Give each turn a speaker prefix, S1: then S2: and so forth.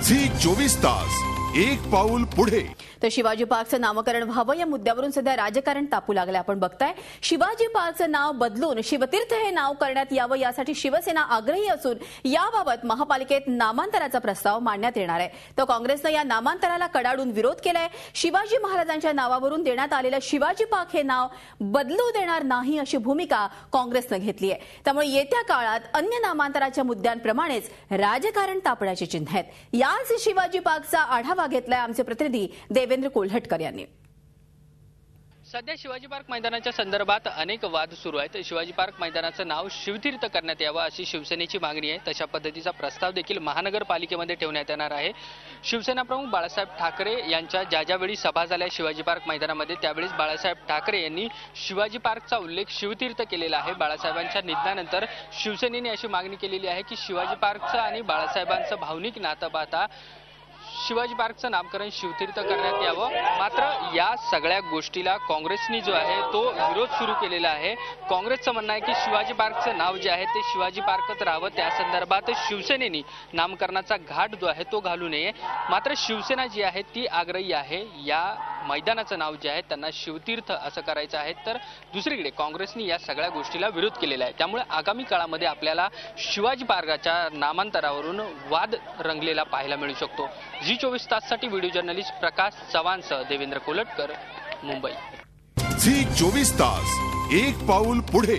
S1: Zee 24 तास एक पाऊल पुढे।
S2: तर शिवाजी पार्कचं नामकरण व्हावं या मुद्द्यावरून सध्या राजकारण तापू लागले। आपण बघताय शिवाजी पार्कचं नाव बदलून शिवतीर्थ हे नाव करण्यात यावं यासाठी शिवसेना आग्रही असून याबाबत महापालिकेत नामांतराचा प्रस्ताव मांडण्यात येणार आहे। तर काँग्रेसनं या नामांतराला कडाडून विरोध केलाय। शिवाजी महाराजांच्या नावावरून देण्यात आलेलं शिवाजी पार्क हे नाव बदलू देणार नाही अशी भूमिका काँग्रेसनं घेतली आहे। त्यामुळे येत्या काळात अन्य नामांतराच्या मुद्द्यांप्रमाणेच राजकारण तापण्याची चिन्ह आहेत। याच शिवाजी पार्कचा आढावा घेतलाय आमचे प्रतिनिधी देवेंद्र कोल्हटकर यांनी।
S3: सध्या शिवाजी पार्क मैदानाच्या संदर्भात अनेक वाद सुरू आहेत। शिवाजी पार्क मैदानाचं नाव शिवतीर्थ करण्यात यावं अशी शिवसेनेची मागणी आहे। तशा पद्धतीचा प्रस्ताव देखील महानगरपालिकेमध्ये ठेवण्यात येणार आहे। शिवसेना प्रमुख बाळासाहेब ठाकरे यांच्या ज्यावेळी सभा झाल्या शिवाजी पार्क मैदानामध्ये त्यावेळेस बाळासाहेब ठाकरे यांनी शिवाजी पार्कचा उल्लेख शिवतीर्थ केलेला आहे। बाळासाहेबांच्या निधनानंतर शिवसेनेने अशी मागणी केलेली आहे की शिवाजी पार्कचं आणि बाळासाहेबांचं भावनिक नातं पाहता शिवाजी पार्कचं नामकरण शिवतीर्थ करण्यात यावं। मात्र या सगळ्या गोष्टीला काँग्रेसनी जो आहे तो विरोध सुरू केलेला आहे। काँग्रेसचं म्हणणं आहे की शिवाजी पार्कचं नाव जे आहे ते शिवाजी पार्कच राहावं, त्या संदर्भात शिवसेनेने नामकरणाचा घाट जो आहे तो घालू नये। मात्र शिवसेना जी आहे ती आग्रही आहे या मैदानाचं नाव जे आहे त्यांना शिवतीर्थ असं करायचं आहे। तर दुसरीकडे काँग्रेसने या सगळ्या गोष्टीला विरोध केलेला आहे। त्यामुळे आगामी काळामध्ये आपल्याला शिवाजी पार्काच्या नामांतरावरून वाद रंगलेला पाहायला मिळू शकतो। झी 24 ताससाठी व्हिडिओ जर्नलिस्ट प्रकाश चव्हाणसह देवेंद्र कोल्हटकर, मुंबई।
S1: झी 24 तास एक पाऊल पुढे।